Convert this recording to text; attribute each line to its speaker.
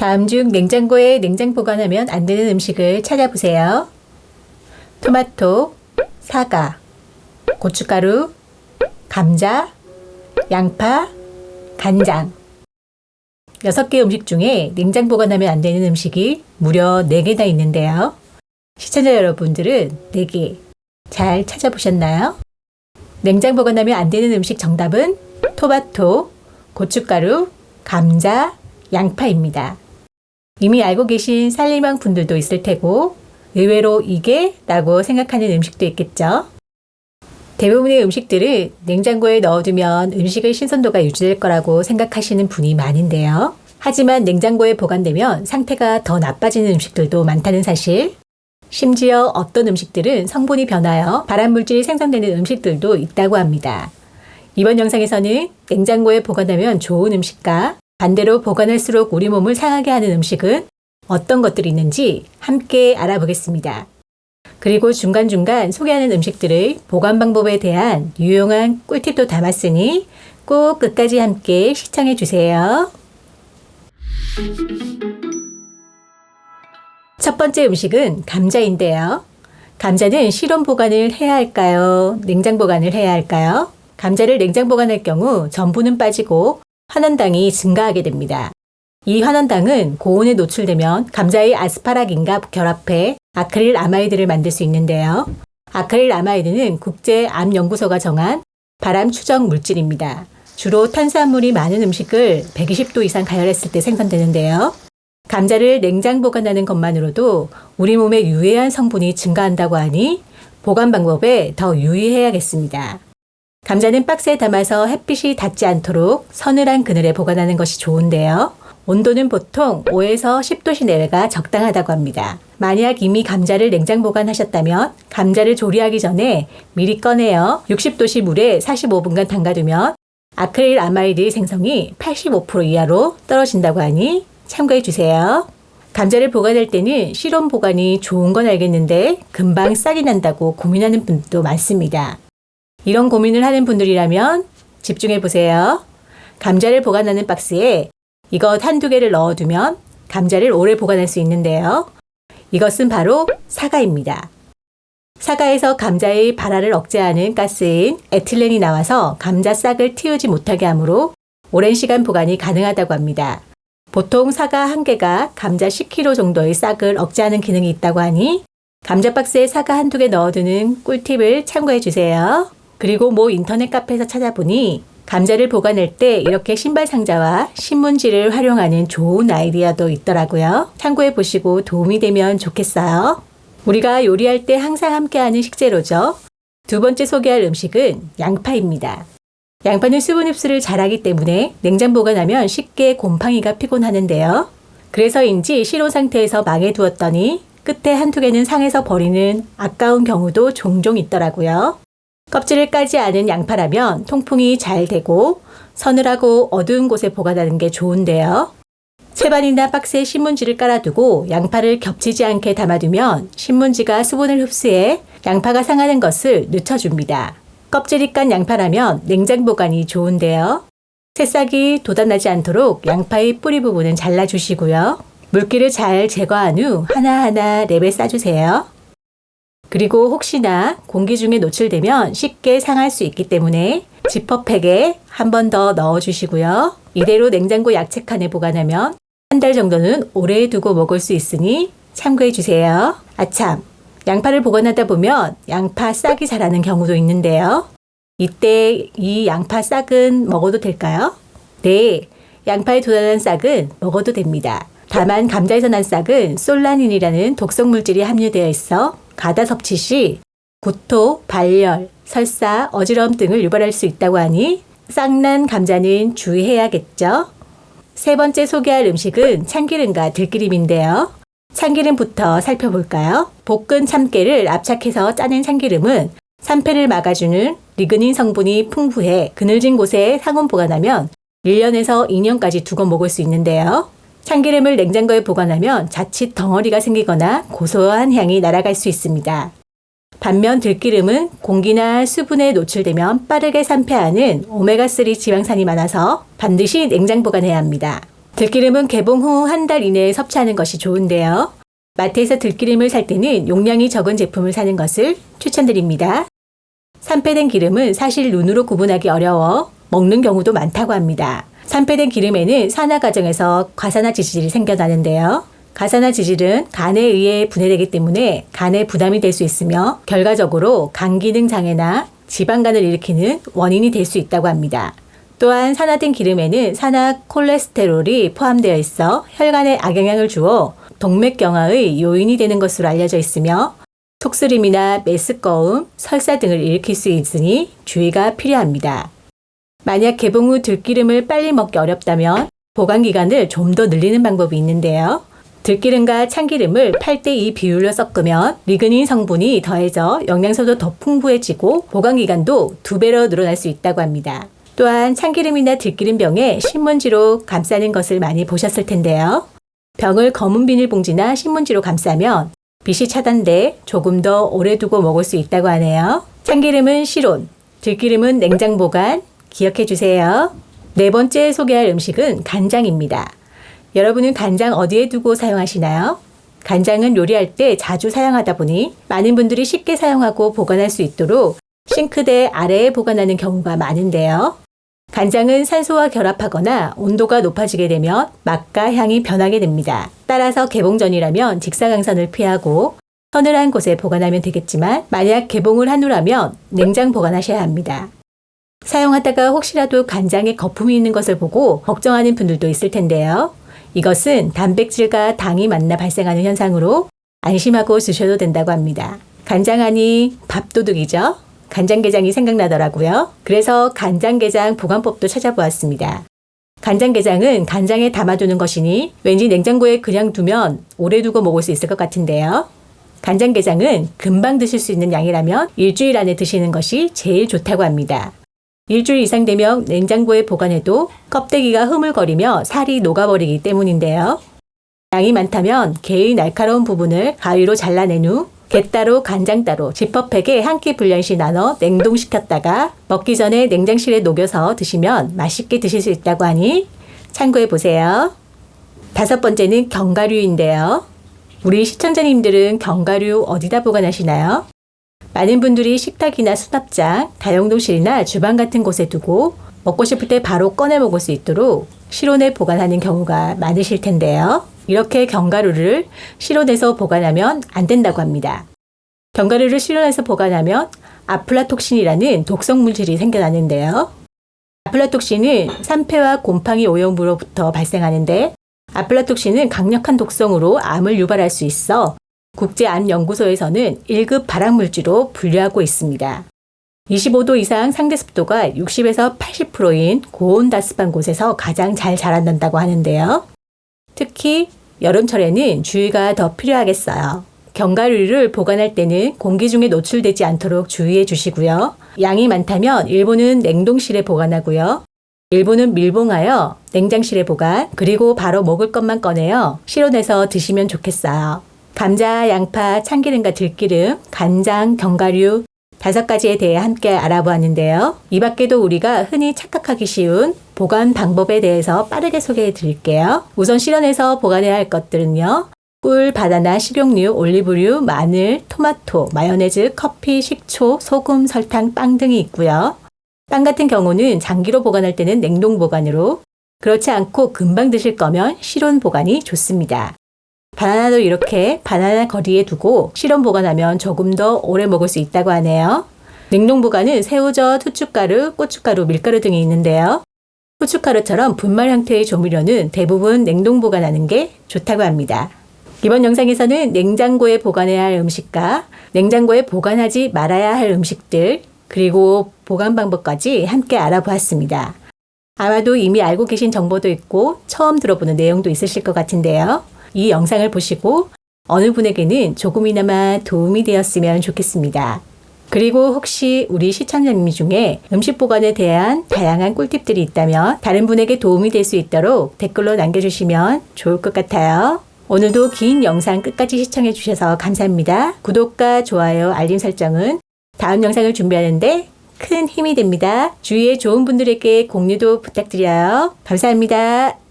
Speaker 1: 다음 중 냉장고에 냉장 보관하면 안 되는 음식을 찾아보세요. 토마토, 사과, 고춧가루, 감자, 양파, 간장. 6개 음식 중에 냉장 보관하면 안 되는 음식이 무려 4개나 있는데요. 시청자 여러분들은 4개 잘 찾아보셨나요? 냉장 보관하면 안 되는 음식 정답은 토마토, 고춧가루, 감자, 양파입니다. 이미 알고 계신 살림왕 분들도 있을 테고 의외로 이게 라고 생각하는 음식도 있겠죠. 대부분의 음식들을 냉장고에 넣어두면 음식의 신선도가 유지될 거라고 생각하시는 분이 많은데요. 하지만 냉장고에 보관되면 상태가 더 나빠지는 음식들도 많다는 사실. 심지어 어떤 음식들은 성분이 변하여 발암물질이 생성되는 음식들도 있다고 합니다. 이번 영상에서는 냉장고에 보관하면 좋은 음식과 반대로 보관할수록 우리 몸을 상하게 하는 음식은 어떤 것들이 있는지 함께 알아보겠습니다. 그리고 중간중간 소개하는 음식들의 보관 방법에 대한 유용한 꿀팁도 담았으니 꼭 끝까지 함께 시청해 주세요. 첫 번째 음식은 감자인데요. 감자는 실온 보관을 해야 할까요? 냉장 보관을 해야 할까요? 감자를 냉장 보관할 경우 전분은 빠지고 환원당이 증가하게 됩니다. 이 환원당은 고온에 노출되면 감자의 아스파라긴과 결합해 아크릴 아마이드를 만들 수 있는데요. 아크릴 아마이드는 국제암연구소가 정한 발암 추적 물질입니다. 주로 탄수화물이 많은 음식을 120도 이상 가열했을 때 생성되는데요. 감자를 냉장 보관하는 것만으로도 우리 몸에 유해한 성분이 증가한다고 하니 보관 방법에 더 유의해야겠습니다. 감자는 박스에 담아서 햇빛이 닿지 않도록 서늘한 그늘에 보관하는 것이 좋은데요. 온도는 보통 5에서 10도씨 내외가 적당하다고 합니다. 만약 이미 감자를 냉장 보관하셨다면 감자를 조리하기 전에 미리 꺼내어 60도씨 물에 45분간 담가두면 아크릴 아마이드의 생성이 85% 이하로 떨어진다고 하니 참고해 주세요. 감자를 보관할 때는 실온 보관이 좋은 건 알겠는데 금방 싹이 난다고 고민하는 분들도 많습니다. 이런 고민을 하는 분들이라면 집중해 보세요. 감자를 보관하는 박스에 이것 한두 개를 넣어두면 감자를 오래 보관할 수 있는데요. 이것은 바로 사과입니다. 사과에서 감자의 발화를 억제하는 가스인 에틸렌이 나와서 감자 싹을 틔우지 못하게 하므로 오랜 시간 보관이 가능하다고 합니다. 보통 사과 1개가 감자 10kg 정도의 싹을 억제하는 기능이 있다고 하니 감자 박스에 사과 한두 개 넣어두는 꿀팁을 참고해 주세요. 그리고 모 인터넷 카페에서 찾아보니 감자를 보관할 때 이렇게 신발 상자와 신문지를 활용하는 좋은 아이디어도 있더라고요. 참고해 보시고 도움이 되면 좋겠어요. 우리가 요리할 때 항상 함께하는 식재료죠. 두 번째 소개할 음식은 양파입니다. 양파는 수분 흡수를 잘하기 때문에 냉장 보관하면 쉽게 곰팡이가 피곤 하는데요. 그래서인지 실온 상태에서 망해 두었더니 끝에 한두 개는 상해서 버리는 아까운 경우도 종종 있더라고요. 껍질을 까지 않은 양파라면 통풍이 잘 되고 서늘하고 어두운 곳에 보관하는 게 좋은데요. 채반이나 박스에 신문지를 깔아두고 양파를 겹치지 않게 담아두면 신문지가 수분을 흡수해 양파가 상하는 것을 늦춰줍니다. 껍질이 깐 양파라면 냉장 보관이 좋은데요. 새싹이 돋아나지 않도록 양파의 뿌리 부분은 잘라주시고요. 물기를 잘 제거한 후 하나하나 랩에 싸주세요. 그리고 혹시나 공기 중에 노출되면 쉽게 상할 수 있기 때문에 지퍼백에 한 번 더 넣어주시고요. 이대로 냉장고 야채칸에 보관하면 한 달 정도는 오래 두고 먹을 수 있으니 참고해 주세요. 아참, 양파를 보관하다 보면 양파 싹이 자라는 경우도 있는데요. 이때 이 양파 싹은 먹어도 될까요? 네, 양파에 돋아난 싹은 먹어도 됩니다. 다만 감자에서 난 싹은 솔라닌이라는 독성 물질이 함유되어 있어 가다 섭취 시 구토, 발열, 설사, 어지러움 등을 유발할 수 있다고 하니 싹난 감자는 주의해야겠죠. 세 번째 소개할 음식은 참기름과 들기름인데요. 참기름부터 살펴볼까요? 볶은 참깨를 압착해서 짜낸 참기름은 산패를 막아주는 리그닌 성분이 풍부해 그늘진 곳에 상온 보관하면 1년에서 2년까지 두고 먹을 수 있는데요. 참기름을 냉장고에 보관하면 자칫 덩어리가 생기거나 고소한 향이 날아갈 수 있습니다. 반면 들기름은 공기나 수분에 노출되면 빠르게 산패하는 오메가3 지방산이 많아서 반드시 냉장 보관해야 합니다. 들기름은 개봉 후 한 달 이내에 섭취하는 것이 좋은데요. 마트에서 들기름을 살 때는 용량이 적은 제품을 사는 것을 추천드립니다. 산패된 기름은 사실 눈으로 구분하기 어려워 먹는 경우도 많다고 합니다. 산패된 기름에는 산화 과정에서 과산화 지질이 생겨나는데요. 과산화 지질은 간에 의해 분해되기 때문에 간에 부담이 될 수 있으며 결과적으로 간 기능 장애나 지방간을 일으키는 원인이 될 수 있다고 합니다. 또한 산화된 기름에는 산화 콜레스테롤이 포함되어 있어 혈관에 악영향을 주어 동맥경화의 요인이 되는 것으로 알려져 있으며 톡스림이나 메스꺼움, 설사 등을 일으킬 수 있으니 주의가 필요합니다. 만약 개봉 후 들기름을 빨리 먹기 어렵다면 보관 기간을 좀 더 늘리는 방법이 있는데요. 들기름과 참기름을 8:2 비율로 섞으면 리그닌 성분이 더해져 영양소도 더 풍부해지고 보관 기간도 2배로 늘어날 수 있다고 합니다. 또한 참기름이나 들기름 병에 신문지로 감싸는 것을 많이 보셨을 텐데요. 병을 검은 비닐봉지나 신문지로 감싸면 빛이 차단돼 조금 더 오래 두고 먹을 수 있다고 하네요. 참기름은 실온, 들기름은 냉장 보관 기억해 주세요. 네 번째 소개할 음식은 간장입니다. 여러분은 간장 어디에 두고 사용하시나요? 간장은 요리할 때 자주 사용하다 보니 많은 분들이 쉽게 사용하고 보관할 수 있도록 싱크대 아래에 보관하는 경우가 많은데요. 간장은 산소와 결합하거나 온도가 높아지게 되면 맛과 향이 변하게 됩니다. 따라서 개봉 전이라면 직사광선을 피하고 서늘한 곳에 보관하면 되겠지만 만약 개봉을 한 후라면 냉장 보관하셔야 합니다. 사용하다가 혹시라도 간장에 거품이 있는 것을 보고 걱정하는 분들도 있을 텐데요. 이것은 단백질과 당이 만나 발생하는 현상으로 안심하고 드셔도 된다고 합니다. 간장하니 밥도둑이죠? 간장게장이 생각나더라고요. 그래서 간장게장 보관법도 찾아보았습니다. 간장게장은 간장에 담아두는 것이니 왠지 냉장고에 그냥 두면 오래 두고 먹을 수 있을 것 같은데요. 간장게장은 금방 드실 수 있는 양이라면 일주일 안에 드시는 것이 제일 좋다고 합니다. 일주일 이상 되면 냉장고에 보관해도 껍데기가 흐물거리며 살이 녹아버리기 때문인데요. 양이 많다면 게의 날카로운 부분을 가위로 잘라낸 후 get따로 간장따로 지퍼팩에 한 끼 분량씩 나눠 냉동시켰다가 먹기 전에 냉장실에 녹여서 드시면 맛있게 드실 수 있다고 하니 참고해 보세요. 다섯 번째는 견과류인데요. 우리 시청자님들은 견과류 어디다 보관하시나요? 많은 분들이 식탁이나 수납장, 다용도실이나 주방 같은 곳에 두고 먹고 싶을 때 바로 꺼내 먹을 수 있도록 실온에 보관하는 경우가 많으실 텐데요. 이렇게 견과류를 실온에서 보관하면 안 된다고 합니다. 견과류를 실온에서 보관하면 아플라톡신이라는 독성 물질이 생겨나는데요. 아플라톡신은 산패와 곰팡이 오염으로부터 발생하는데 아플라톡신은 강력한 독성으로 암을 유발할 수 있어 국제암연구소에서는 1급 발암물질로 분류하고 있습니다. 25도 이상 상대 습도가 60에서 80%인 고온다습한 곳에서 가장 잘 자란다고 하는데요. 특히 여름철에는 주의가 더 필요하겠어요. 견과류를 보관할 때는 공기 중에 노출되지 않도록 주의해 주시고요. 양이 많다면 일부는 냉동실에 보관하고요. 일부는 밀봉하여 냉장실에 보관, 그리고 바로 먹을 것만 꺼내어 실온에서 드시면 좋겠어요. 감자, 양파, 참기름과 들기름, 간장, 견과류 5가지에 대해 함께 알아보았는데요. 이 밖에도 우리가 흔히 착각하기 쉬운 보관 방법에 대해서 빠르게 소개해 드릴게요. 우선 실온에서 보관해야 할 것들은요. 꿀, 바나나, 식용유, 올리브유, 마늘, 토마토, 마요네즈, 커피, 식초, 소금, 설탕, 빵 등이 있고요. 빵 같은 경우는 장기로 보관할 때는 냉동 보관으로, 그렇지 않고 금방 드실 거면 실온 보관이 좋습니다. 바나나도 이렇게 바나나 거리에 두고 실온 보관하면 조금 더 오래 먹을 수 있다고 하네요. 냉동 보관은 새우젓, 후춧가루, 고춧가루, 밀가루 등이 있는데요. 후춧가루처럼 분말 형태의 조미료는 대부분 냉동 보관하는 게 좋다고 합니다. 이번 영상에서는 냉장고에 보관해야 할 음식과 냉장고에 보관하지 말아야 할 음식들, 그리고 보관 방법까지 함께 알아보았습니다. 아마도 이미 알고 계신 정보도 있고 처음 들어보는 내용도 있으실 것 같은데요. 이 영상을 보시고 어느 분에게는 조금이나마 도움이 되었으면 좋겠습니다. 그리고 혹시 우리 시청자님 중에 음식 보관에 대한 다양한 꿀팁들이 있다면 다른 분에게 도움이 될 수 있도록 댓글로 남겨주시면 좋을 것 같아요. 오늘도 긴 영상 끝까지 시청해 주셔서 감사합니다. 구독과 좋아요, 알림 설정은 다음 영상을 준비하는데 큰 힘이 됩니다. 주위에 좋은 분들에게 공유도 부탁드려요. 감사합니다.